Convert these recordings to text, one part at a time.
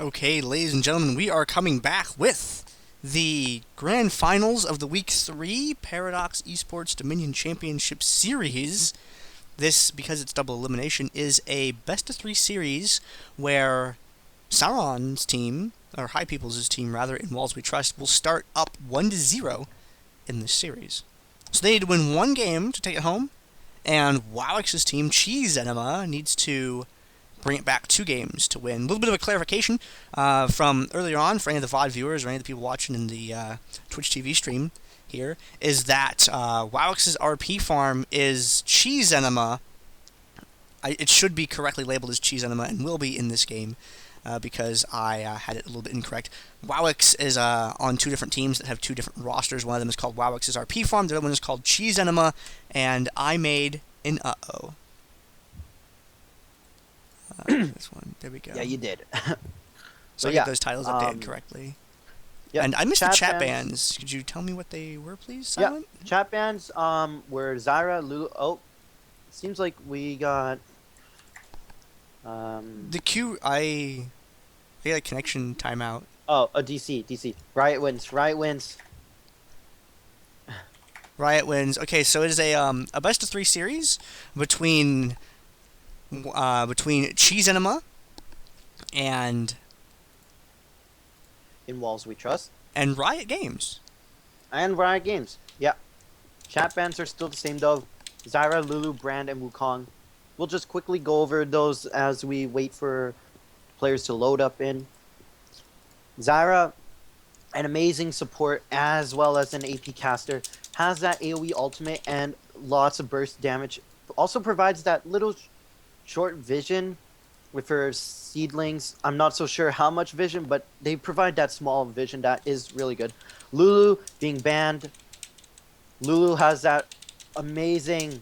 Okay, ladies and gentlemen, we are coming back with the grand finals of the Week 3 Paradox Esports Dominion Championship Series. This, because it's double elimination, is a best-of-3 series where Sauron's team, or High People's team rather, in Walls We Trust, will start up 1-0 in this series. So they need to win one game to take it home, and Wowix's team, Enema, needs to bring it back 2 games to win. A little bit of a clarification from earlier on for any of the VOD viewers or any of the people watching in the Twitch TV stream here, is that Wowix's RP farm is Enema. It should be correctly labeled as Enema and will be in this game because I had it a little bit incorrect. Wowix is on 2 different teams that have 2 different rosters. One of them is called Wowix's RP farm, the other one is called Enema, and I made an uh-oh. This one. There we go. Yeah, you did. So I get those titles updated correctly. Yeah, and I missed the chat bans. Could you tell me what they were, please, Silent? Yeah, chat bans were Zyra, Lulu. Oh, seems like we got the Q. I got a connection timeout. Oh, a DC. Riot wins. Riot wins. Okay, so it is a best-of-3 series between Enema and In Walls We Trust and Riot Games. Yeah. Chat bans are still the same though. Zyra, Lulu, Brand, and Wukong. We'll just quickly go over those as we wait for players to load up in. Zyra, an amazing support as well as an AP caster, has that AoE ultimate and lots of burst damage. Also provides that little short vision with her seedlings. I'm not so sure how much vision, but they provide that small vision that is really good. Lulu being banned. Lulu has that amazing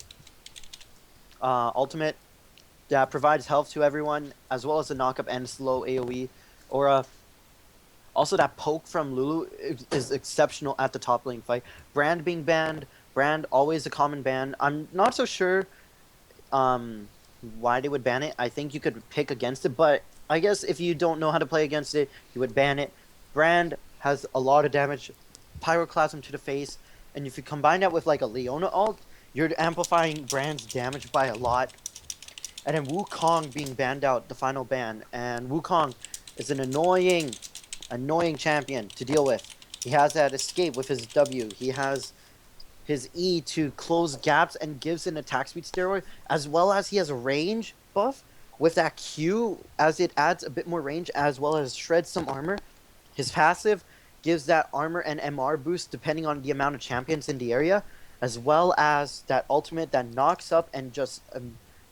ultimate that provides health to everyone, as well as a knock-up and slow AoE aura. Also, that poke from Lulu is exceptional at the top lane fight. Brand being banned. Brand, always a common ban. I'm not so sure why they would ban it. I think you could pick against it, but I guess if you don't know how to play against it, you would ban it. Brand has a lot of damage, pyroclasm to the face, and if you combine that with like a Leona ult, you're amplifying Brand's damage by a lot. And then Wukong being banned out, the final ban, and Wukong is an annoying champion to deal with. He has that escape with his W. He has his E to close gaps and gives an attack speed steroid, as well as he has a range buff with that Q as it adds a bit more range, as well as shreds some armor. His passive gives that armor and MR boost depending on the amount of champions in the area, as well as that ultimate that knocks up and just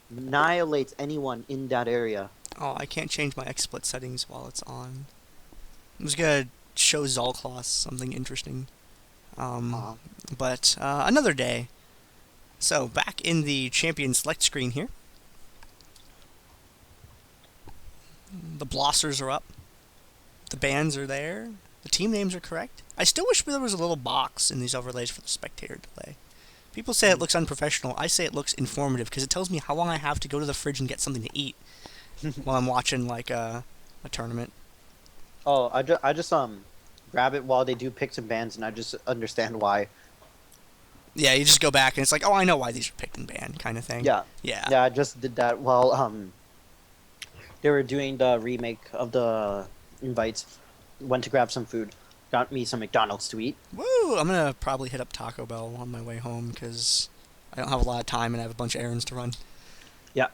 annihilates anyone in that area. Oh, I can't change my XSplit settings while it's on. I was gonna show Zolcloss something interesting. But another day. So, back in the champion select screen here. The blossers are up. The bands are there. The team names are correct. I still wish there was a little box in these overlays for the spectator delay. People say it looks unprofessional. I say it looks informative because it tells me how long I have to go to the fridge and get something to eat while I'm watching like a tournament. Oh, I just grab it while they do picks and bans, and I just understand why. Yeah, you just go back and it's like, oh, I know why these are picked and banned, kind of thing. Yeah. Yeah. Yeah, I just did that while they were doing the remake of the invites. Went to grab some food. Got me some McDonald's to eat. Woo! I'm gonna probably hit up Taco Bell on my way home because I don't have a lot of time and I have a bunch of errands to run. Yeah.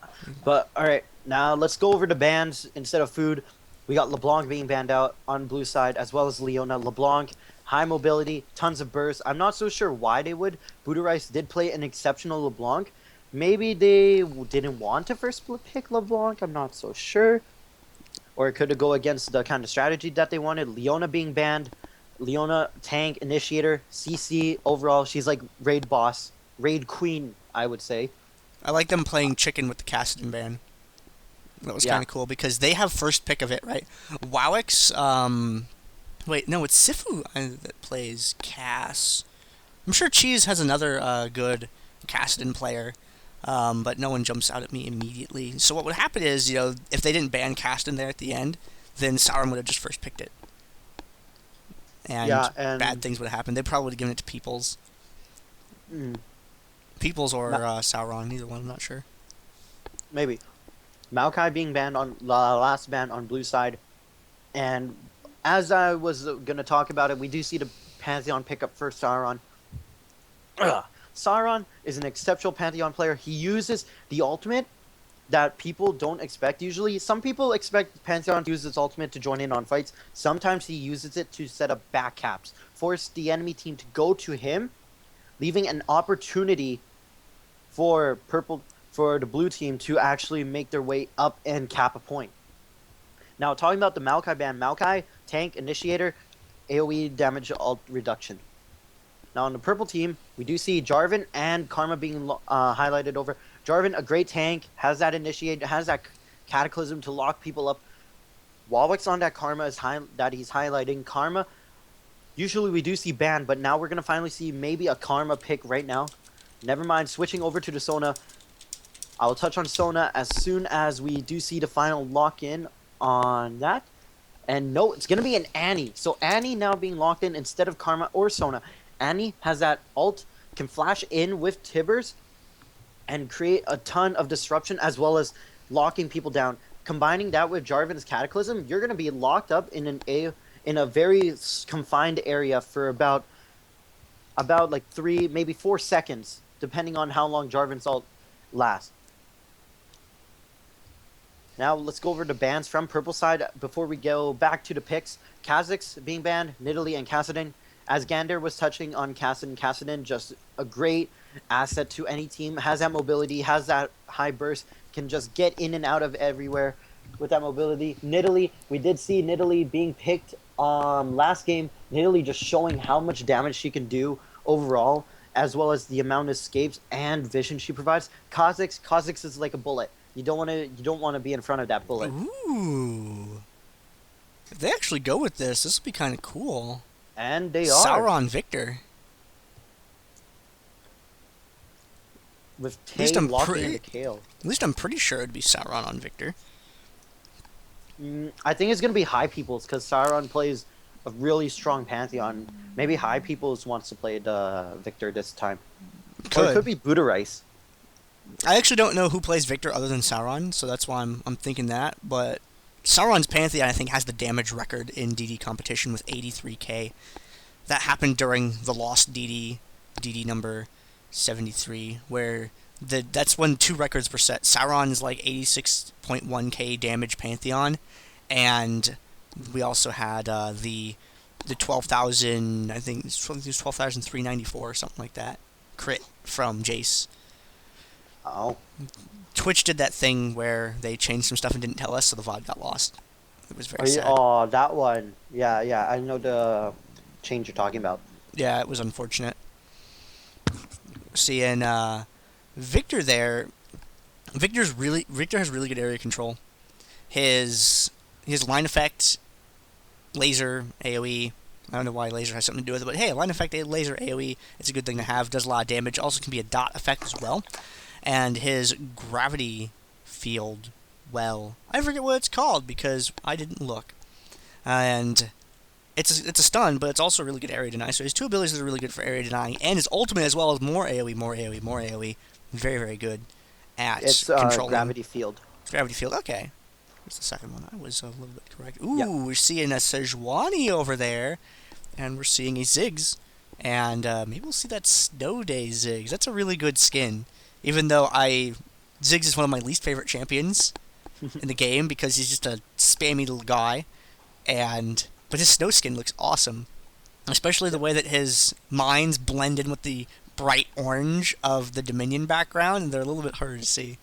But, alright, now let's go over the bans instead of food. We got LeBlanc being banned out on blue side, as well as Leona. LeBlanc, high mobility, tons of burst. I'm not so sure why they would. Budarice did play an exceptional LeBlanc. Maybe they didn't want to first pick LeBlanc. I'm not so sure. Or it could go against the kind of strategy that they wanted. Leona being banned. Leona, tank, initiator, CC. Overall, she's like raid boss. Raid queen, I would say. I like them playing chicken with the Kassadin ban. That was kind of cool because they have first pick of it, right? Wowix, wait, no, it's Sifu that plays Cass. I'm sure Cheese has another good Kassadin player, but no one jumps out at me immediately. So what would happen is, you know, if they didn't ban Kassadin there at the end, then Sauron would have just first picked it. And, and bad things would have happened. They probably would have given it to Peoples. Peoples or Sauron, neither one, I'm not sure. Maybe. Maokai being banned on the last ban on blue side. And as I was going to talk about it, we do see the Pantheon pick up for Sauron. Sauron is an exceptional Pantheon player. He uses the ultimate that people don't expect usually. Some people expect Pantheon to use its ultimate to join in on fights. Sometimes he uses it to set up backcaps, force the enemy team to go to him, leaving an opportunity for the blue team to actually make their way up and cap a point. Now, talking about the Maokai ban, Maokai, tank, initiator, AoE damage alt reduction. Now, on the purple team, we do see Jarvan and Karma being highlighted over. Jarvan, a great tank, has that initiate, has that cataclysm to lock people up. Warwick's on that Karma that he's highlighting. Karma, usually we do see banned, but now we're going to finally see maybe a Karma pick right now. Never mind, switching over to the Sona. I'll touch on Sona as soon as we do see the final lock-in on that. And no, it's going to be an Annie. So Annie now being locked in instead of Karma or Sona. Annie has that ult, can flash in with Tibbers and create a ton of disruption as well as locking people down. Combining that with Jarvan's Cataclysm, you're going to be locked up in a very confined area for about like 3, maybe 4 seconds, depending on how long Jarvan's ult lasts. Now let's go over the bans from purple side before we go back to the picks. Kha'Zix being banned, Nidalee and Kassadin. As Gandair was touching on Kassadin, Kassadin just a great asset to any team. Has that mobility, has that high burst, can just get in and out of everywhere with that mobility. Nidalee, we did see Nidalee being picked last game. Nidalee just showing how much damage she can do overall, as well as the amount of escapes and vision she provides. Kha'Zix is like a bullet. You don't want to be in front of that bullet. Ooh. If they actually go with this will be kind of cool. And they are. Sauron+Viktor. With Tay locking into Kayle. At least I'm pretty sure it'd be Sauron+Viktor. I think it's going to be High Peoples because Sauron plays a really strong Pantheon. Maybe High Peoples wants to play the Viktor this time. Or it could be Buddha Rice. I actually don't know who plays Viktor other than Sauron, so that's why I'm thinking that. But Sauron's Pantheon, I think, has the damage record in DD competition with 83k. That happened during the lost DD number 73, where that's when 2 records were set. Sauron's like 86.1k damage Pantheon, and we also had the 12,000, I think it was 12,394 or something like that, crit from Jayce. Oh. Twitch did that thing where they changed some stuff and didn't tell us, so the VOD got lost. It was very sad. Oh, that one. Yeah, I know the change you're talking about. Yeah, it was unfortunate. Seeing Viktor there, Viktor has really good area control. His line effect, laser, AoE, I don't know why laser has something to do with it, but hey, line effect, laser, AoE, it's a good thing to have, does a lot of damage, also can be a dot effect as well. And his gravity field, well, I forget what it's called because I didn't look. And it's a stun, but it's also really good area deny. So his 2 abilities are really good for area denying, and his ultimate as well as more AoE. Very, very good at controlling. Gravity field. Gravity field, okay. What's the second one? I was a little bit correct. Ooh, We're seeing a Sejuani over there, and we're seeing a Ziggs. And maybe we'll see that Snow Day Ziggs. That's a really good skin. Even though Ziggs is one of my least favorite champions in the game because he's just a spammy little guy, but his snow skin looks awesome, especially the way that his mines blend in with the bright orange of the Dominion background, and they're a little bit harder to see.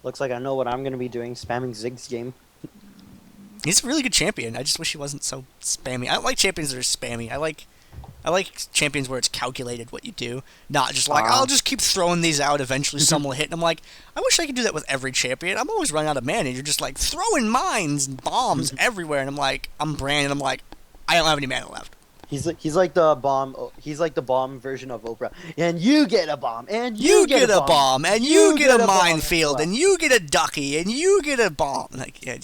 Looks like I know what I'm going to be doing, spamming Ziggs game. He's a really good champion. I just wish he wasn't so spammy. I don't like champions that are spammy. I like champions where it's calculated what you do, not just like, I'll just keep throwing these out, eventually some will hit, and I'm like, I wish I could do that with every champion. I'm always running out of mana, and you're just like throwing mines and bombs everywhere, and I'm like, I'm Brand, and I'm like, I don't have any mana left. He's like the bomb. He's like the bomb version of Oprah. And you get a bomb, and You get a bomb, and you get a bomb as minefield, well. and you get a ducky, and you get a bomb. Like, yeah.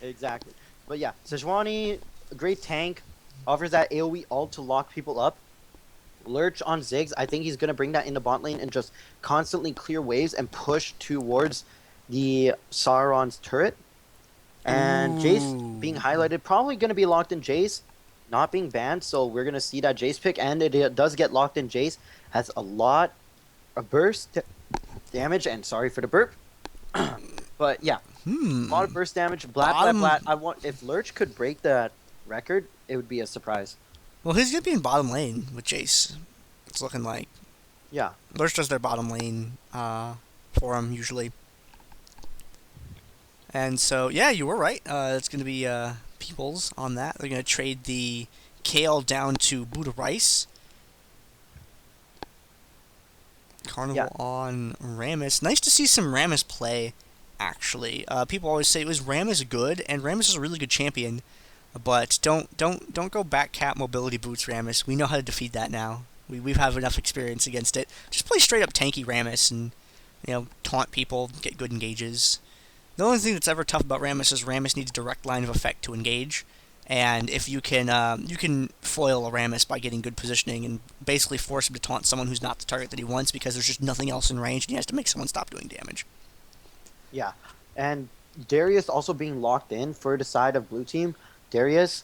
Exactly. But yeah, Sejuani, a great tank, offers that AoE ult to lock people up. Lurch on Ziggs, I think he's gonna bring that in the bot lane and just constantly clear waves and push towards the Sauron's turret. And Jayce being highlighted, probably gonna be locked in Jayce, not being banned, so we're gonna see that Jayce pick, and it does get locked in Jayce. Has a lot of burst damage, and sorry for the burp. But yeah, a lot of burst damage. Blat. If Lurch could break that record, it would be a surprise. Well, he's going to be in bottom lane with Jayce. It's looking like. Yeah. Lurch does their bottom lane for him, usually. And so, yeah, you were right. It's going to be Peoples on that. They're going to trade the Kayle down to Buddha Rice. Carnival on Rammus. Nice to see some Rammus play, actually. People always say, was Rammus good? And Rammus is a really good champion. But don't go back cap mobility boots Rammus. We know how to defeat that now. We've had enough experience against it. Just play straight up tanky Rammus and taunt people, get good engages. The only thing that's ever tough about Rammus is Rammus needs direct line of effect to engage. And if you can foil a Rammus by getting good positioning and basically force him to taunt someone who's not the target that he wants because there's just nothing else in range and he has to make someone stop doing damage. Yeah, and Darius also being locked in for the side of blue team. Darius,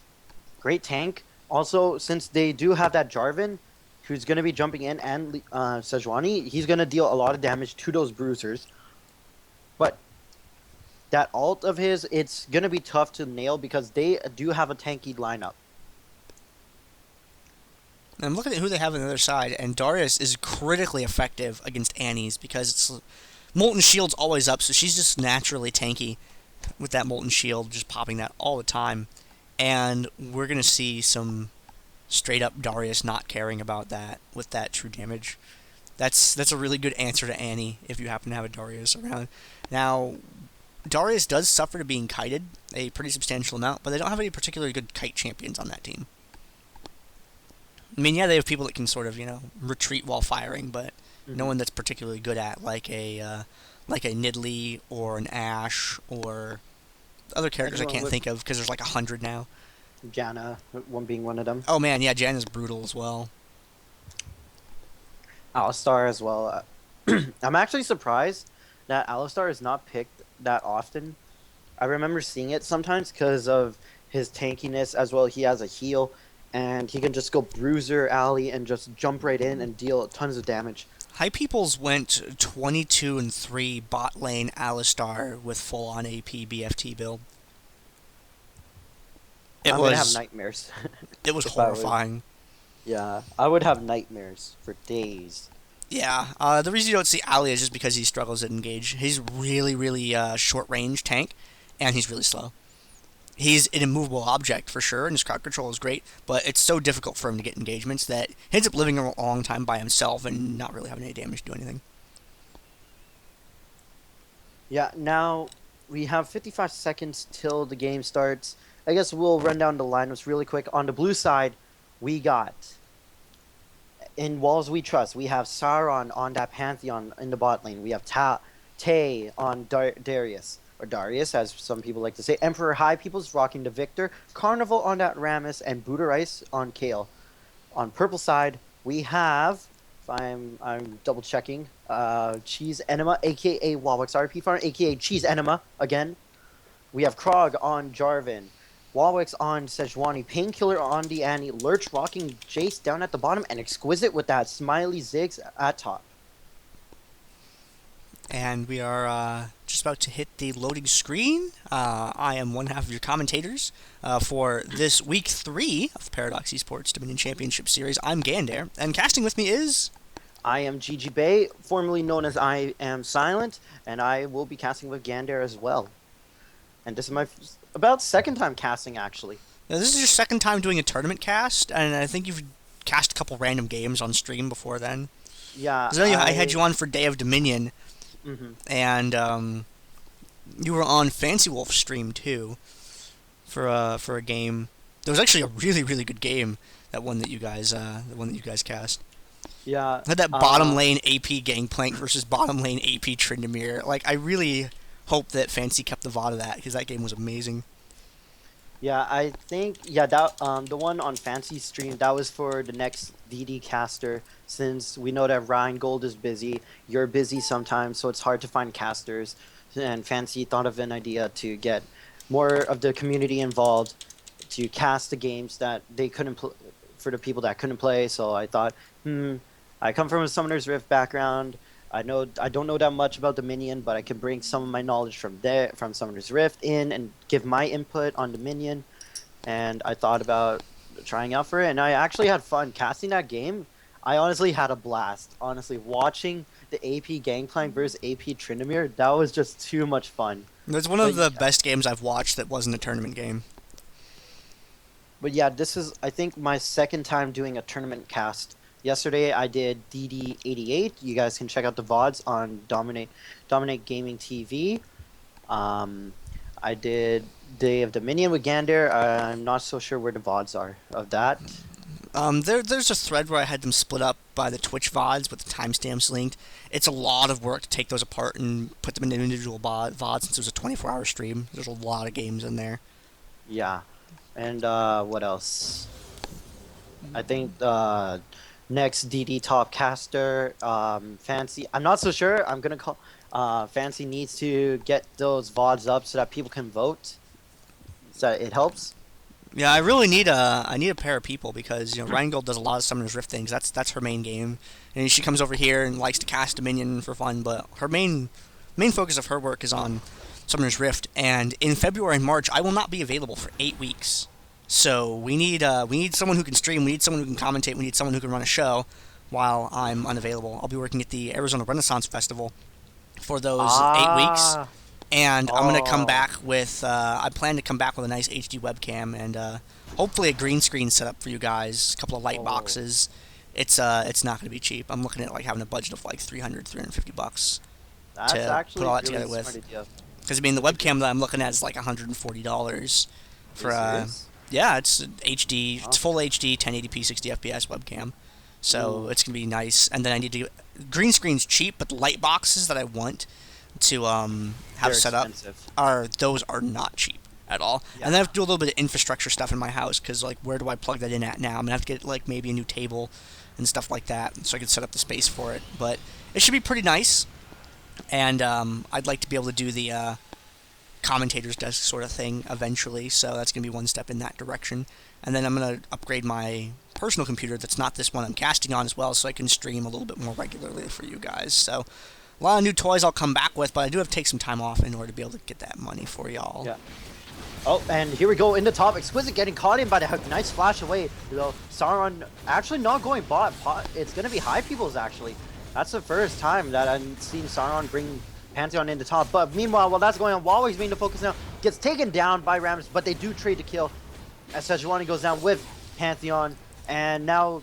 great tank. Also, since they do have that Jarvan, who's going to be jumping in, and Sejuani, he's going to deal a lot of damage to those bruisers. But that ult of his, it's going to be tough to nail because they do have a tanky lineup. I'm looking at who they have on the other side, and Darius is critically effective against Annie's because it's Molten Shield's always up, so she's just naturally tanky with that Molten Shield, just popping that all the time. And we're going to see some straight-up Darius not caring about that with that true damage. That's a really good answer to Annie if you happen to have a Darius around. Now, Darius does suffer to being kited a pretty substantial amount, but they don't have any particularly good kite champions on that team. I mean, yeah, they have people that can sort of, retreat while firing, but no one that's particularly good at, like a Nidalee or an Ashe or other characters I can't think of because there's like 100 now. Janna, one being one of them. Oh man, yeah, Janna's brutal as well. Alistar as well. I'm actually surprised that Alistar is not picked that often. I remember seeing it sometimes because of his tankiness as well. He has a heal, and he can just go bruiser alley and just jump right in and deal tons of damage. High Peoples went 22-3 bot lane Alistar with full on AP BFT build. I'm gonna have nightmares. It was horrifying. Yeah, I would have nightmares for days. Yeah, the reason you don't see Ali is just because he struggles to engage. He's really, really short range tank, and he's really slow. He's an immovable object for sure, and his crowd control is great, but it's so difficult for him to get engagements that he ends up living a long time by himself and not really having any damage to do anything. Yeah, now we have 55 seconds till the game starts. I guess we'll run down the lineups really quick. On the blue side, we got, in Walls We Trust, we have Sauron on that Pantheon in the bot lane. We have Tay on Darius. Or Darius, as some people like to say. Emperor High Peoples rocking the Viktor. Carnival on that Rammus, and Buddha Rice on Kayle. On purple side, we have, if I'm double checking, Cheese Enema, aka Wawix RP Farm, aka Cheese Enema again. We have Krog on Jarvan. Wawix on Sejuani. Painkiller on the Annie. Lurch rocking Jayce down at the bottom, and Exquisite with that smiley Ziggs at top. And we are just about to hit the loading screen. I am one half of your commentators for this week 3 of Paradox Esports Dominion Championship Series. I'm Gandair, and casting with me is... I am Gigibae, formerly known as I Am Silent, and I will be casting with Gandair as well. And this is my about second time casting, actually. Now, this is your second time doing a tournament cast, and I think you've cast a couple random games on stream before then. Yeah. I had you on for Day of Dominion. Mm-hmm. And you were on Fancy Wolf's stream too for a game. It was actually a really, really good game. That one that you guys cast. Yeah. Had that bottom lane AP Gangplank versus bottom lane AP Tryndamere. Like, I really hope that Fancy kept the VOD of that, because that game was amazing. Yeah, I think that the one on Fancy stream, that was for the next DD caster, since we know that Rheingold is busy, you're busy sometimes, so it's hard to find casters, and Fancy thought of an idea to get more of the community involved to cast the games that they couldn't for the people that couldn't play. So I thought, I come from a Summoner's Rift background. I don't know that much about Dominion, but I can bring some of my knowledge from Summoner's Rift in and give my input on Dominion. And I thought about trying out for it, and I actually had fun casting that game. I honestly had a blast. Honestly, watching the AP Gangplank versus AP Tryndamere, that was just too much fun. It's one of the best games I've watched that wasn't a tournament game. But yeah, this is, I think, my second time doing a tournament cast. Yesterday I did DD88. You guys can check out the VODs on Dominate Gaming TV. I did Day of Dominion with Gandair. I'm not so sure where the VODs are of that. There's a thread where I had them split up by the Twitch VODs with the timestamps linked. It's a lot of work to take those apart and put them in individual VODs since it was a 24-hour stream. There's a lot of games in there. Yeah. And what else? I think next DD top caster, Fancy. I'm not so sure. I'm gonna call. Fancy needs to get those VODs up so that people can vote. So it helps. Yeah, I really need a pair of people, because Rheingold does a lot of Summoner's Rift things. That's her main game, and she comes over here and likes to cast Dominion for fun. But her main focus of her work is on Summoner's Rift. And in February and March, I will not be available for 8 weeks. So we need someone who can stream. We need someone who can commentate. We need someone who can run a show while I'm unavailable. I'll be working at the Arizona Renaissance Festival for those 8 weeks. And I'm going to come back with, I plan to come back with a nice HD webcam and hopefully a green screen setup for you guys, a couple of light boxes. It's not going to be cheap. I'm looking at having a budget of like $350 That's to actually put all that really together smart with. idea. Because I mean, the webcam that I'm looking at is like $140 for yeah, it's HD, it's full HD, 1080p, 60 FPS webcam. So it's going to be nice. And then I need to green screen's cheap, but the light boxes that I want to have set up those are not cheap at all. Yeah. And then I have to do a little bit of infrastructure stuff in my house, because where do I plug that in at now? I'm gonna have to get maybe a new table and stuff like that, so I can set up the space for it. But it should be pretty nice, and I'd like to be able to do the commentator's desk sort of thing eventually. So that's gonna be one step in that direction. And then I'm gonna upgrade my personal computer that's not this one I'm casting on as well, so I can stream a little bit more regularly for you guys. So a lot of new toys I'll come back with, but I do have to take some time off in order to be able to get that money for y'all. Yeah. Oh, and here we go in the top. Exquisite getting caught in by the hook. Nice flash away. Though Sauron actually not going bot. It's going to be high peoples, actually. That's the first time that I've seen Sauron bring Pantheon into top. But meanwhile, while that's going on, Huawei's being the focus now. Gets taken down by Rammus, but they do trade to kill. As Sejuani goes down with Pantheon. And now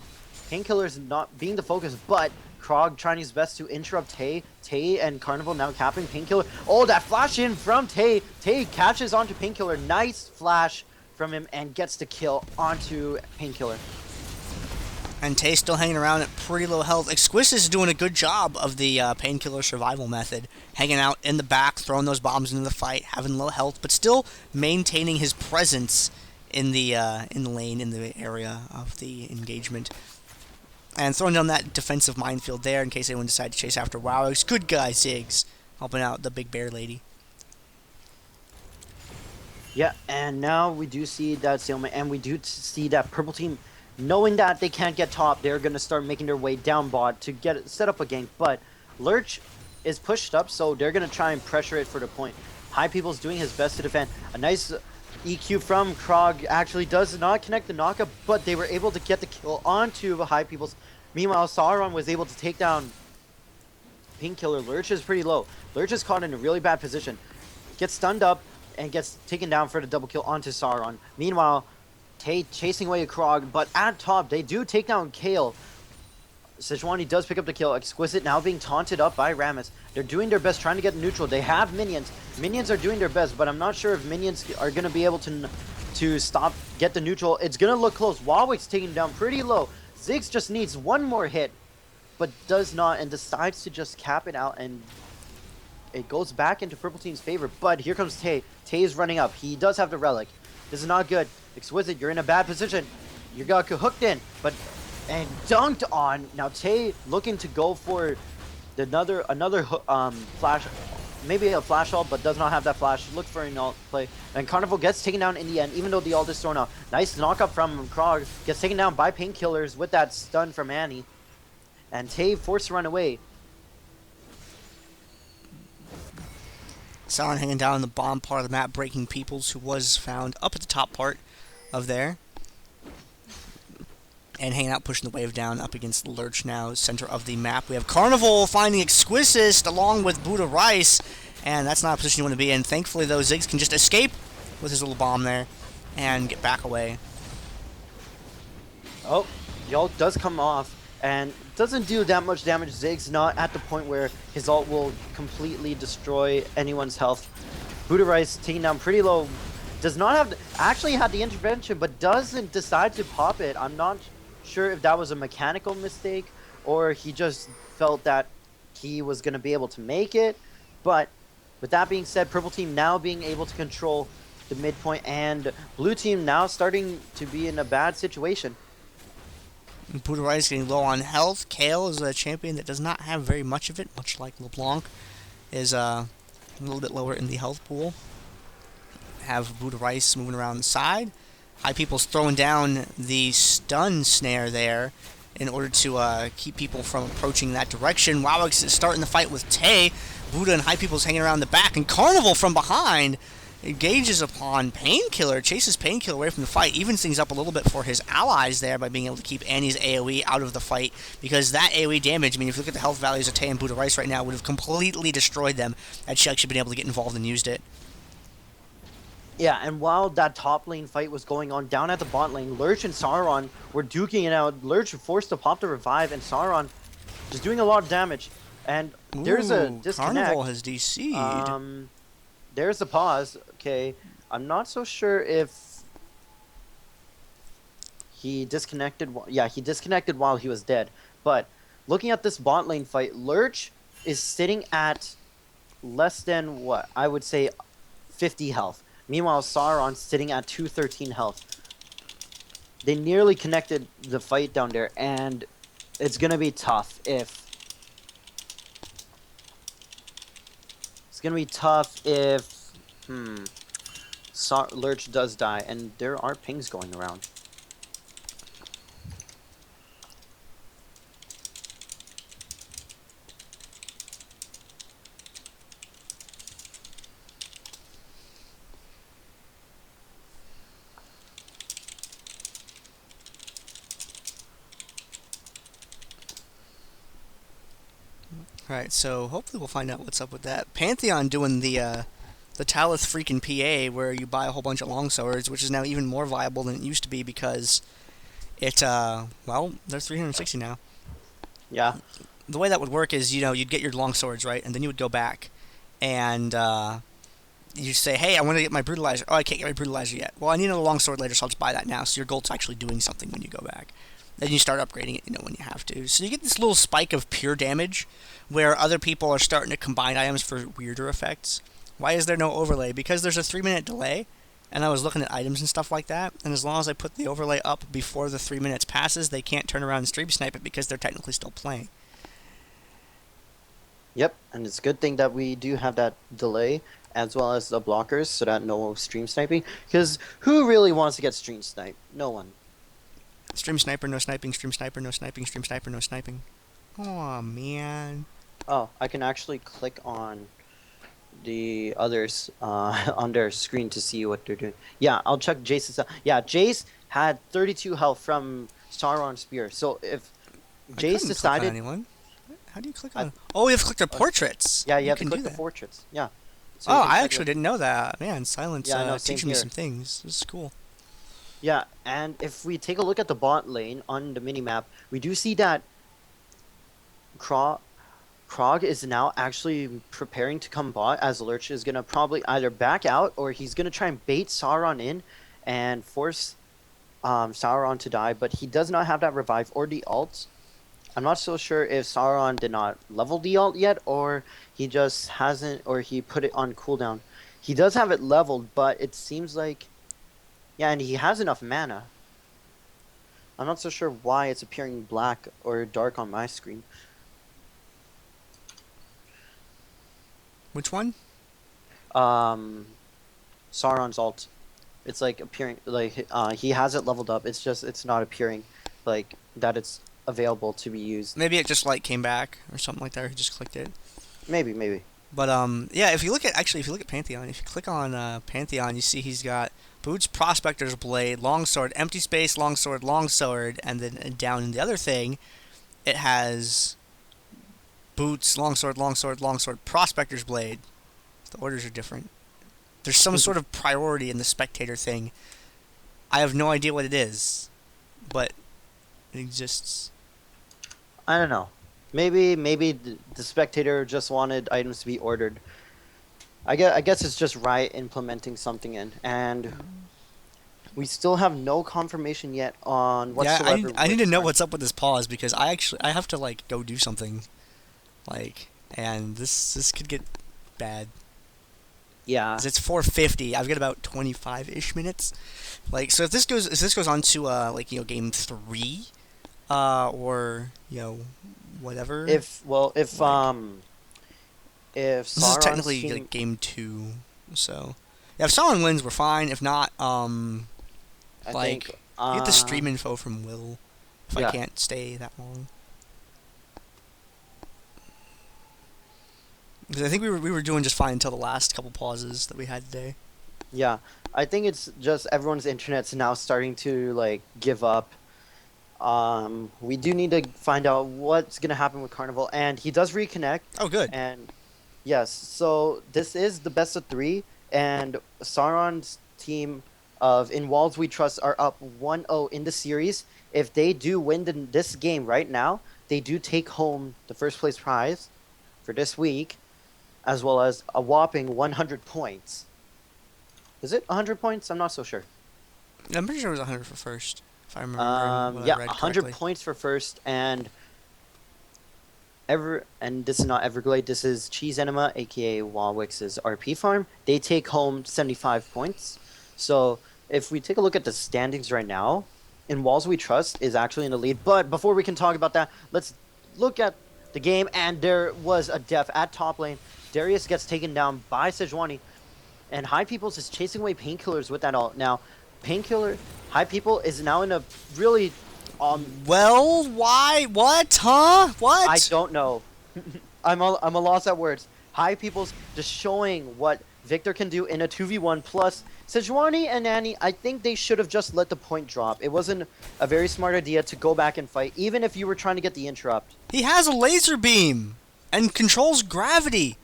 Painkiller's not being the focus, but Krog trying his best to interrupt Tay. Tay and Carnival now capping Painkiller. Oh, that flash in from Tay. Tay catches onto Painkiller. Nice flash from him and gets the kill onto Painkiller. And Tay's still hanging around at pretty low health. Exquisite is doing a good job of the Painkiller survival method. Hanging out in the back, throwing those bombs into the fight, having low health, but still maintaining his presence in the lane, in the area of the engagement. And throwing down that defensive minefield there in case anyone decided to chase after WoW. Good guy, Ziggs, helping out the big bear lady. Yeah, and now we do see that stalemate, and we do see that purple team, knowing that they can't get top, they're going to start making their way down bot to set up a gank. But Lurch is pushed up, so they're going to try and pressure it for the point. High People's doing his best to defend. A nice EQ from Krog actually does not connect the knockup, but they were able to get the kill onto the High People's. Meanwhile, Sauron was able to take down Painkiller. Lurch is pretty low. Lurch is caught in a really bad position. Gets stunned up and gets taken down for the double kill onto Sauron. Meanwhile, Tay chasing away a Krog, but at top, they do take down Kayle. Sejuani does pick up the kill. Exquisite now being taunted up by Rammus. They're doing their best trying to get neutral. They have minions. Minions are doing their best, but I'm not sure if minions are going to be able to to get the neutral. It's gonna look close. Warwick's taking him down pretty low. Ziggs just needs one more hit, but does not, and decides to just cap it out, and it goes back into purple team's favor. But here comes Tay. Tay is running up. He does have the relic. This is not good. Exquisite, you're in a bad position. You got hooked in, and dunked on. Now Tay looking to go for another flash, maybe a flash ult, but does not have that flash. Look for an ult play, and Carnival gets taken down in the end, even though the ult is thrown out. Nice knock up from Krog. Gets taken down by Painkillers with that stun from Annie, and Tay forced to run away. Sauron hanging down in the bottom part of the map, breaking Peoples, who was found up at the top part of there. And hanging out, pushing the wave down up against Lurch now, center of the map. We have Carnival finding Exquisite along with Buddha Rice, and that's not a position you want to be in. Thankfully, though, Ziggs can just escape with his little bomb there and get back away. Oh, the ult does come off, and doesn't do that much damage. Ziggs not at the point where his ult will completely destroy anyone's health. Buddha Rice taking down pretty low. Does not have, actually had the intervention, but doesn't decide to pop it. I'm not sure if that was a mechanical mistake or he just felt that he was going to be able to make it. But with that being said, purple team now being able to control the midpoint, and blue team now starting to be in a bad situation. Buddha Rice getting low on health. Kayle is a champion that does not have very much of it, much like LeBlanc is a little bit lower in the health pool. Have Buddha Rice moving around the side. High People's throwing down the stun snare there in order to keep people from approaching that direction. Wowix is starting the fight with Tay. Buddha and High People's hanging around the back, and Carnival from behind engages upon Painkiller, chases Painkiller away from the fight, evens things up a little bit for his allies there by being able to keep Annie's AoE out of the fight, because that AoE damage, I mean, if you look at the health values of Tay and Buddha Rice right now, would have completely destroyed them had she actually been able to get involved and used it. Yeah, and while that top lane fight was going on, down at the bot lane, Lurch and Sauron were duking it out. Lurch forced to pop the revive, and Sauron just doing a lot of damage. And there's a disconnect. Carnival has DC'd. There's a pause. Okay, I'm not so sure if he disconnected. Yeah, he disconnected while he was dead. But looking at this bot lane fight, Lurch is sitting at less than, what, I would say 50 health. Meanwhile, Sauron's sitting at 213 health. They nearly connected the fight down there, and it's going to be tough if... It's going to be tough if... Lurch does die, and there are pings going around. Alright, so hopefully we'll find out what's up with that. Pantheon doing the Talith freaking PA, where you buy a whole bunch of longswords, which is now even more viable than it used to be because it, well, they're 360 now. Yeah. The way that would work is, you know, you'd get your longswords, right, and then you would go back and you'd say, hey, I want to get my brutalizer. Oh, I can't get my brutalizer yet. Well, I need another longsword later, so I'll just buy that now. So your gold's actually doing something when you go back. Then you start upgrading it, you know, when you have to. So you get this little spike of pure damage where other people are starting to combine items for weirder effects. Why is there no overlay? Because there's a 3-minute delay, and I was looking at items and stuff like that, and as long as I put the overlay up before the 3 minutes passes, they can't turn around and stream snipe it because they're technically still playing. Yep, and it's a good thing that we do have that delay, as well as the blockers, so that no stream sniping. Because who really wants to get stream sniped? No one. Stream sniper, no sniping, stream sniper, no sniping, stream sniper, no sniping. Aw, man. Oh, I can actually click on the others on their screen to see what they're doing. Yeah, I'll check Jayce's. Yeah, Jayce had 32 health from Sauron's spear. So if Jayce decided... Click on anyone. How do you click on... Oh, you have to click their portraits. Yeah, you have to click the portraits. Yeah. So I actually didn't know that. Man, Silence teaching me some things. This is cool. Yeah, and if we take a look at the bot lane on the minimap, we do see that Krog is now actually preparing to come bot, as Lurch is going to probably either back out or he's going to try and bait Sauron in and force Sauron to die, but he does not have that revive or the ult. I'm not so sure if Sauron did not level the ult yet, or he just hasn't, or he put it on cooldown. He does have it leveled, but it seems like, yeah, and he has enough mana. I'm not so sure why it's appearing black or dark on my screen. Which one? Sauron's ult. It's like appearing, like he has it leveled up. It's just, it's not appearing like that it's available to be used. Maybe it just like came back or something like that, or he just clicked it. Maybe. But yeah, if you look at Pantheon, if you click on Pantheon, you see he's got Boots, Prospector's Blade, Longsword, Empty Space, Longsword, and then down in the other thing, it has Boots, Longsword, Prospector's Blade. The orders are different. There's some sort of priority in the spectator thing. I have no idea what it is, but it exists. I don't know. Maybe the spectator just wanted items to be ordered. I guess it's just Riot implementing something in, and we still have no confirmation yet on whatsoever. Yeah, I need to know what's up with this pause, because I have to like go do something, like, and this could get bad. Yeah. 'Cause it's 4:50. I've got about 25-ish minutes. Like, so if this goes on to like, you know, game 3, or, you know, whatever. If this is Sauron's technically team... like game 2, so yeah, if Sauron wins, we're fine. If not, I like, think, get the stream info from Will if yeah. I can't stay that long. Because I think we were doing just fine until the last couple pauses that we had today. Yeah, I think it's just everyone's internet's now starting to like give up. We do need to find out what's gonna happen with Carnival, and he does reconnect. Oh, good. And yes, so this is the best of 3, and Sauron's team of In Walls We Trust are up 1-0 in the series. If they do win this game right now, they do take home the first place prize for this week, as well as a whopping 100 points. Is it 100 points? I'm not so sure. I'm pretty sure it was 100 for first, if I remember. Yeah, 100 points for first, and this is not Everglade. This is Cheese Enema, aka Warwick's RP farm. They take home 75 points. So if we take a look at the standings right now, In Walls We Trust is actually in the lead. But before we can talk about that, let's look at the game. And there was a death at top lane. Darius gets taken down by Sejuani, and High Peoples is chasing away Painkillers with that ult. Now, Painkiller, High People is now in a really... well, why? What? Huh? What? I don't know. I'm a loss at words. High People's just showing what Viktor can do in a 2v1, plus Sejuani and Annie, I think they should have just let the point drop. It wasn't a very smart idea to go back and fight, even if you were trying to get the interrupt. He has a laser beam and controls gravity.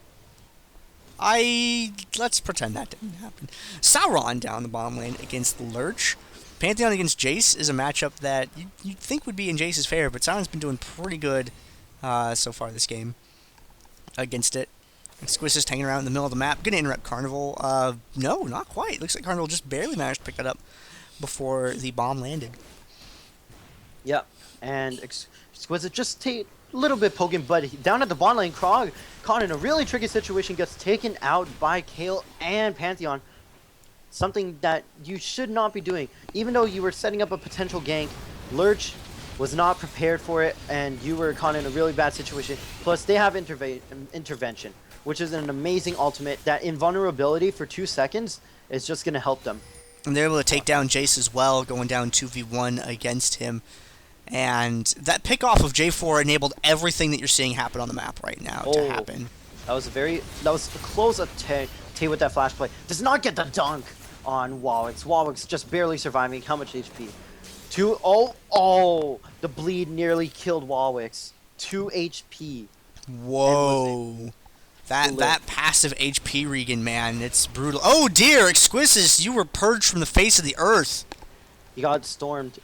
Let's pretend that didn't happen. Sauron down the bottom lane against Lurch. Pantheon against Jayce is a matchup that you'd think would be in Jayce's favor, but Sauron's been doing pretty good so far this game against it. And Squish is hanging around in the middle of the map. Gonna interrupt Carnival. No, not quite. Looks like Carnival just barely managed to pick that up before the bomb landed. Yep, and Exquisite just a little bit poking, but down at the bottom lane, Krog, caught in a really tricky situation, gets taken out by Kayle and Pantheon. Something that you should not be doing. Even though you were setting up a potential gank, Lurch was not prepared for it, and you were caught in a really bad situation. Plus, they have intervention, which is an amazing ultimate that invulnerability for 2 seconds is just going to help them. And they're able to take down Jayce as well, going down 2v1 against him. And that pick-off of J4 enabled everything that you're seeing happen on the map right now to happen. That was a close attack with that flash play. Does not get the dunk on Warwick's. Warwick's just barely surviving. How much HP? The bleed nearly killed Warwick's. 2 HP. Whoa. That passive HP regen, man, it's brutal. Oh dear, Exquisite, you were purged from the face of the earth. He got stormed.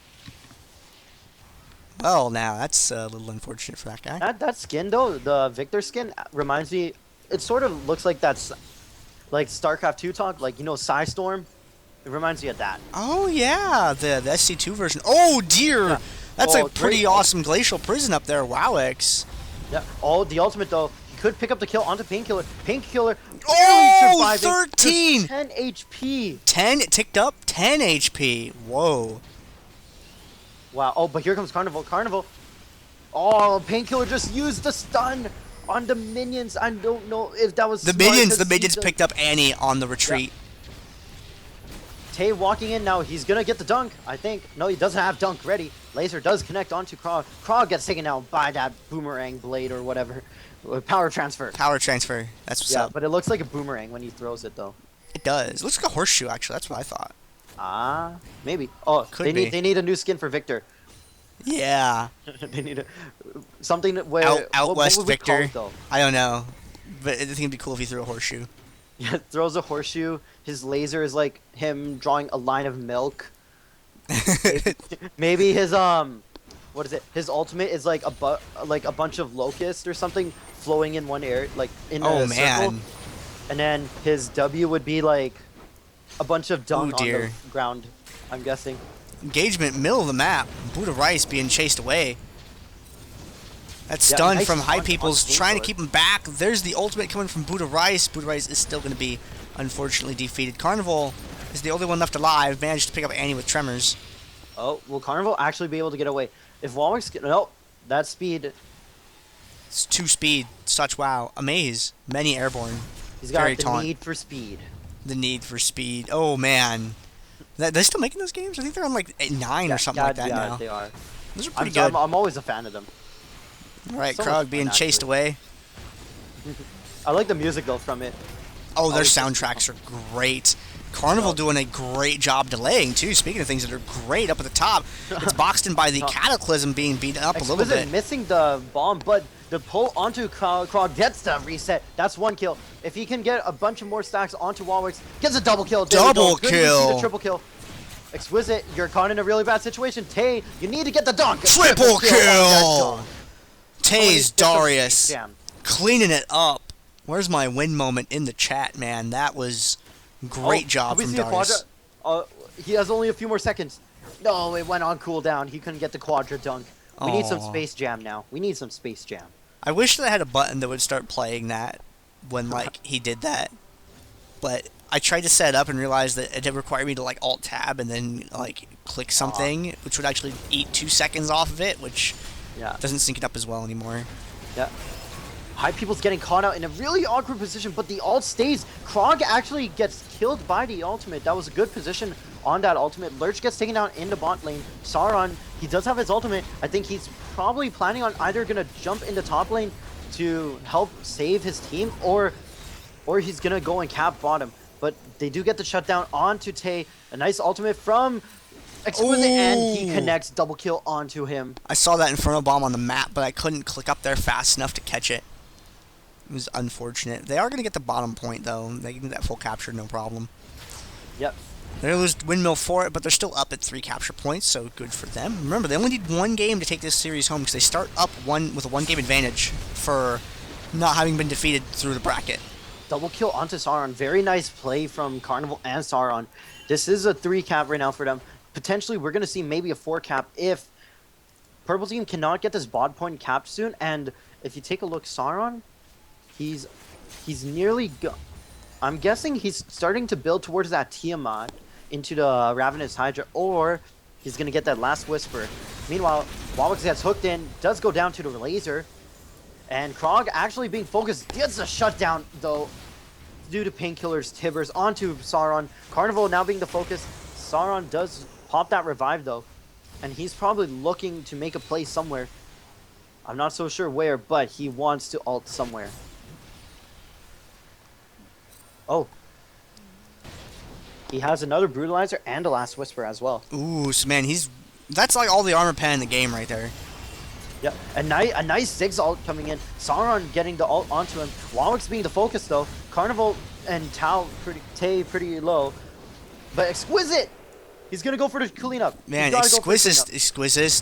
Well, now, that's a little unfortunate for that guy. That skin, though, the Viktor skin, reminds me... It sort of looks like that's... Like StarCraft 2 talk, like, you know, Psystorm? It reminds me of that. Oh yeah, the SC2 version. Oh dear, Yeah. that's Oh, a pretty great. awesome glacial prison up there. Wowix. Yeah. Oh, the ultimate though. He could pick up the kill onto Painkiller. Painkiller Oh, barely surviving. 13! Just 10 HP. 10, it ticked up 10 HP. Whoa. Wow. Oh, but here comes Carnival. Carnival. Oh, Painkiller just used the stun on the minions. I don't know if that was The smart, minions 'cause he just- picked up Annie on the retreat. Tay walking in now. He's gonna get the dunk, I think. No, he doesn't have dunk ready. Laser does connect onto Krog. Krog gets taken out by that boomerang blade or whatever. Power transfer. Power transfer. That's what's Yeah, up. but it looks like a boomerang when he throws it though. It does. It looks like a horseshoe, actually. That's what I thought. Ah, maybe. Oh, Could they be. need a new skin for Viktor. Yeah. They need something where Out what West would we call Viktor. it, though? I don't know. But I think it'd be cool if he threw a horseshoe. Yeah, throws a horseshoe. His laser is like him drawing a line of milk. Maybe his what is it? His ultimate is like a bunch of locusts or something flowing in one area, like in Oh a circle. man. And then his W would be like a bunch of dung Oh, on dear. the ground. I'm guessing. Engagement, middle of the map. Buddha Rice being chased away. That Yeah, stun nice from High stun People's on trying to Painkiller. keep him back. There's the ultimate coming from Buddha Rice. Buddha Rice is still going to be, unfortunately, defeated. Carnival is the only one left alive. Managed to pick up Annie with Tremors. Oh, will Carnival actually be able to get away? If Walwick's nope, that speed. It's 2 speed. Such wow. Amaze. Many airborne. He's got Very the taunt. need for speed. The need for speed. Oh man. They're still making those games? I think they're on like 9 or something like that yeah, now. they are. Those are pretty good. I'm always a fan of them. Alright, so much Krog fun, being chased actually. away. I like the music though from it. Oh, their Always just soundtracks are great. Carnival doing a great job delaying, too. Speaking of things that are great up at the top, it's boxed in by the Cataclysm being beaten up a little Exquisite bit. missing the bomb, but the pull onto Krog gets the reset. That's 1 kill. If he can get a bunch of more stacks onto Walwick's, gets a double kill. There we go. Double Good to see kill. the triple kill. Exquisite, you're caught in a really bad situation. Tay, you need to get the dunk. A Triple on that kill! dunk. Taze Get some Darius jam. cleaning it up. Where's my win moment in the chat, man? That was great job we from see a Darius. quadra? He has only a few more seconds. No, it went on cooldown. He couldn't get the quadra dunk. We need some Aw. Space Jam now. We need some Space Jam. I wish that I had a button that would start playing that when, like, he did that. But I tried to set it up and realized that it did require me to, like, Alt-Tab and then, like, click something, which would actually eat 2 seconds off of it, which Yeah. doesn't sync it up as well anymore. Yeah. High People's getting caught out in a really awkward position, but the ult stays. Krog actually gets killed by the ultimate. That was a good position on that ultimate. Lurch gets taken down in the bot lane. Sauron, he does have his ultimate. I think he's probably planning on either going to jump into top lane to help save his team, or he's going to go and cap bottom. But they do get the shutdown onto Tay. A nice ultimate from Exquisite, and he Ooh. connects double kill onto him. I saw that Inferno Bomb on the map, but I couldn't click up there fast enough to catch it. It was unfortunate. They are going to get the bottom point, though. They can get that full capture, no problem. Yep. They lose windmill for it, but they're still up at 3 capture points, so good for them. Remember, they only need 1 game to take this series home, because they start up with a 1-game advantage for not having been defeated through the bracket. Double kill onto Sauron. Very nice play from Carnival and Sauron. This is a 3 cap right now for them. Potentially, we're going to see maybe a 4 cap if Purple Team cannot get this bot point capped soon. And if you take a look, Sauron, he's nearly... I'm guessing he's starting to build towards that Tiamat into the Ravenous Hydra, or he's going to get that last Whisper. Meanwhile, Walwick gets hooked in, does go down to the laser, and Krog actually being focused gets a shutdown, though, due to Painkiller's Tibbers onto Sauron. Carnival now being the focus. Sauron does pop that revive, though, and he's probably looking to make a play somewhere. I'm not so sure where, but he wants to ult somewhere. Oh. He has another Brutalizer and a Last Whisper as well. Ooh, so man, that's like all the armor pen in the game right there. Yeah, a nice Ziggs ult coming in. Sauron getting the ult onto him. Warwick's being the focus, though. Carnival and Tay pretty low. But Exquisite! He's going to go for the cleanup. Man, Exquisite.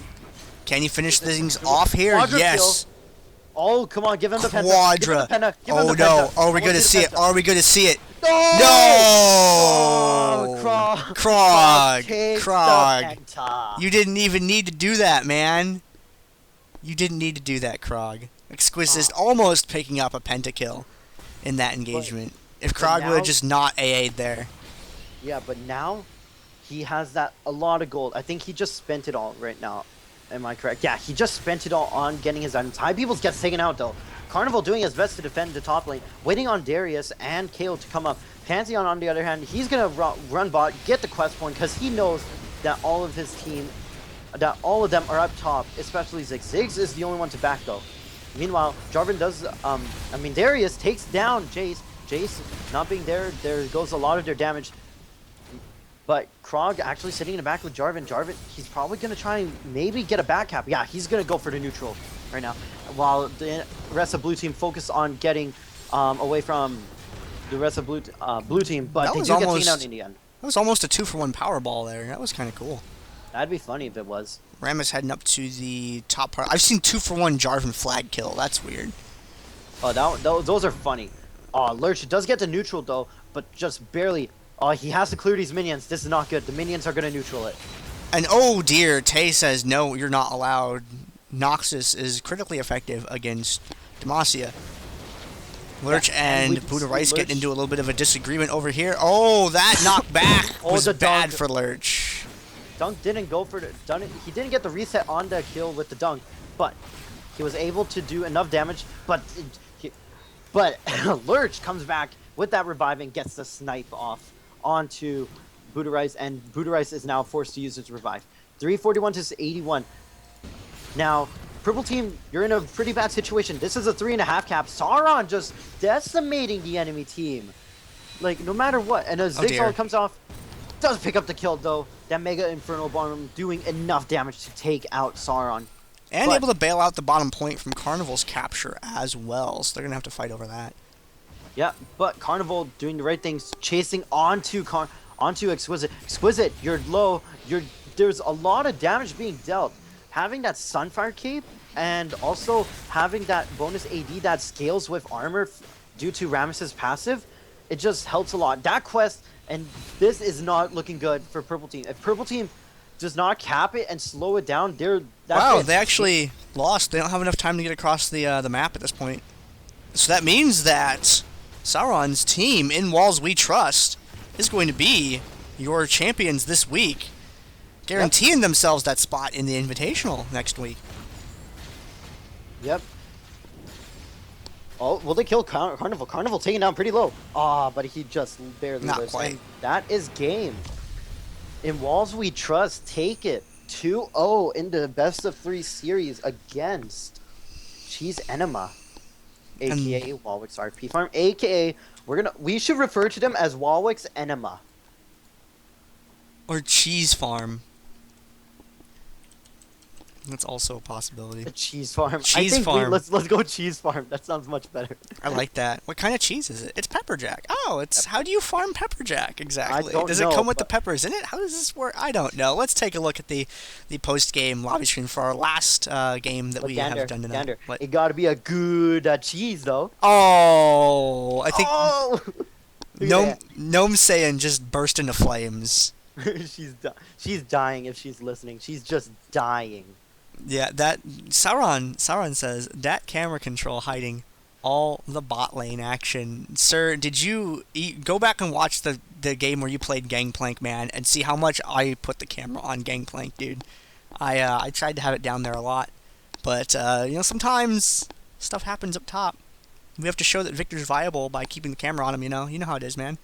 Can you finish things off here? Quadra Yes. kill. Oh, come on, give him the penta. Quadra. Give him the penta. Give him Oh the no. penta. Are we I want going to see see the it? penta. Are we going to see it? No! No! Oh, Krog. Takes Krog. the penta. You didn't even need to do that, man. You didn't need to do that, Krog. Exquisite almost picking up a pentakill in that engagement. If Krog would have just not AA'd there. Yeah, but now he has a lot of gold. I think he just spent it all right now. Am I correct? Yeah, he just spent it all on getting his items. High Peoples gets taken out though. Carnival doing his best to defend the top lane, waiting on Darius and Kayle to come up. Pantheon, on the other hand, he's going to run bot, get the quest point, because he knows that all of his team, that all of them are up top, especially Ziggs. Ziggs is the only one to back, though. Meanwhile, Jarvan does, Darius takes down Jayce. Jayce not being there goes a lot of their damage. But Krog actually sitting in the back with Jarvan. Jarvan, he's probably going to try and maybe get a back cap. Yeah, he's going to go for the neutral right now. While the rest of blue team focus on getting away from the rest of blue team. But they do get taken out in the end. That was almost a 2-for-1 power ball there. That was kind of cool. That'd be funny if it was. Rammus heading up to the top part. I've seen 2-for-1 Jarvan flag kill. That's weird. Oh, those are funny. Lurch does get the neutral though, but just barely. He has to clear these minions. This is not good. The minions are going to neutral it. And oh dear, Tay says, no, you're not allowed. Noxus is critically effective against Demacia. Lurch and Buddha Rice getting into a little bit of a disagreement over here. Oh, that knockback was bad for Lurch. Dunk didn't go for the dunk. He didn't get the reset on the kill with the dunk, but he was able to do enough damage. But Lurch comes back with that revive and gets the snipe off onto Buddha Rice, and Buddha Rice is now forced to use his revive. 341 to 81. Now, purple team, you're in a pretty bad situation. This is a 3.5 cap. Sauron just decimating the enemy team. Like, no matter what. And as Ziggs comes off, does pick up the kill, though. That Mega Infernal Bomb doing enough damage to take out Sauron. And able to bail out the bottom point from Carnival's capture as well. So they're going to have to fight over that. Yeah, but Carnival doing the right things, chasing onto Exquisite. Exquisite, you're low. There's a lot of damage being dealt. Having that Sunfire Cape and also having that bonus AD that scales with armor due to Rammus' passive, it just helps a lot. That quest, and this is not looking good for Purple Team. If Purple Team does not cap it and slow it down, they actually lost. They don't have enough time to get across the map at this point. So that means that Sauron's team, In Walls We Trust, is going to be your champions this week, guaranteeing themselves that spot in the Invitational next week. Yep. Oh, will they kill Carnival? Carnival taking down pretty low. But he just barely Not lives. quite. And that is game. In Walls We Trust, take it 2-0 in the best of 3 series against Enema, aka Walwick's RP farm, aka we should refer to them as Walwick's Enema. Or Cheese Farm. That's also a possibility. A cheese farm. Cheese farm. Let's go cheese farm. That sounds much better. I like that. What kind of cheese is it? It's pepperjack. Oh, it's how do you farm pepperjack exactly? Does it come with the peppers in it? How does this work? I don't know. Let's take a look at the post game lobby screen for our last game that we have done tonight. It got to be a good cheese though. Oh, I think Gnome Saiyan just burst into flames. she's dying if she's listening. She's just dying. Yeah, that Sauron says that camera control hiding all the bot lane action. Sir, did you go back and watch the game where you played Gangplank, man, and see how much I put the camera on Gangplank, dude? I tried to have it down there a lot, but sometimes stuff happens up top. We have to show that Victor's viable by keeping the camera on him. You know how it is, man.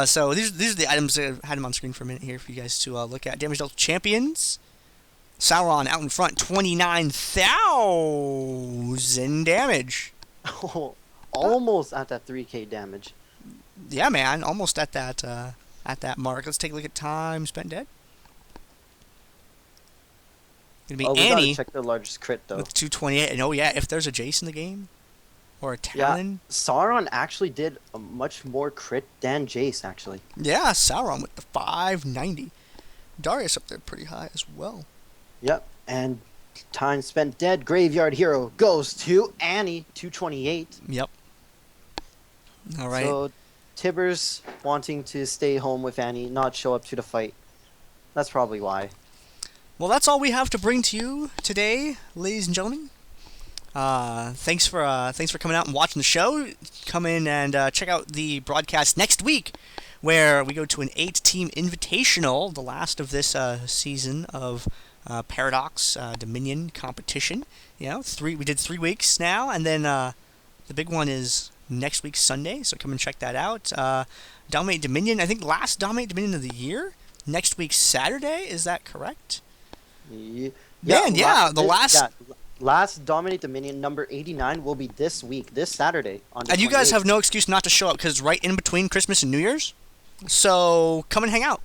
So these are the items that I had them on screen for a minute here for you guys to look at. Damage dealt champions. Sauron out in front, 29,000 damage. Oh, almost at that 3K damage. Yeah, man, almost at that mark. Let's take a look at time spent dead. Gonna be Annie. We gotta check the largest crit though. With 228, and if there's a Jayce in the game, or a Talon. Yeah, Sauron actually did a much more crit than Jayce actually. Yeah, Sauron with the 590. Darius up there pretty high as well. Yep, and time spent dead. Graveyard Hero goes to Annie, 228. Yep. All right. So Tibbers wanting to stay home with Annie, not show up to the fight. That's probably why. Well, that's all we have to bring to you today, ladies and gentlemen. Thanks for coming out and watching the show. Come in and check out the broadcast next week, where we go to an 8-team invitational, the last of this season of Paradox Dominion competition. You know, we did 3 weeks now, and then the big one is next week Sunday. So come and check that out. Dominate Dominion, I think last Dominate Dominion of the year. Next week Saturday, is that correct? Yeah, last Dominate Dominion number 89 will be this week, this Saturday. On the And you guys 28th. have no excuse not to show up because it's right in between Christmas and New Year's. So come and hang out.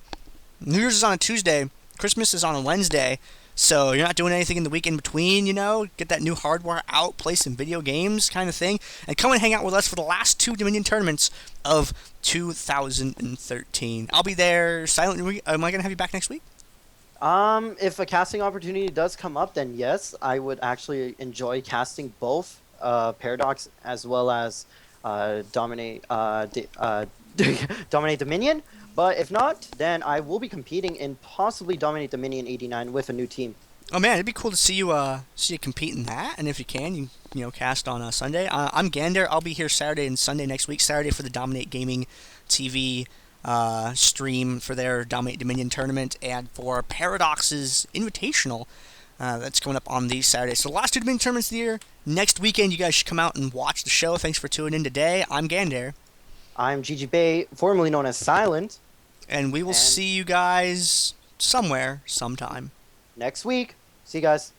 New Year's is on a Tuesday. Christmas is on a Wednesday. So you're not doing anything in the week in between, you know. Get that new hardware out, play some video games kind of thing. And come and hang out with us for the last 2 Dominion tournaments of 2013. I'll be there silently. Am I going to have you back next week? If a casting opportunity does come up, then yes, I would actually enjoy casting both Paradox as well as Dominate Dominate Dominion. But if not, then I will be competing in possibly Dominate Dominion 89 with a new team. Oh man, it'd be cool to see you compete in that, and if you can, you cast on Sunday. I'm Gandair. I'll be here Saturday and Sunday next week. Saturday for the Dominate Gaming TV stream for their Dominate Dominion tournament, and for Paradox's Invitational that's coming up on these Saturdays. So the last 2 Dominion tournaments of the year. Next weekend, you guys should come out and watch the show. Thanks for tuning in today. I'm Gandair. I'm Gigibae, formerly known as Silent. And we will see you guys somewhere, sometime. Next week. See you guys.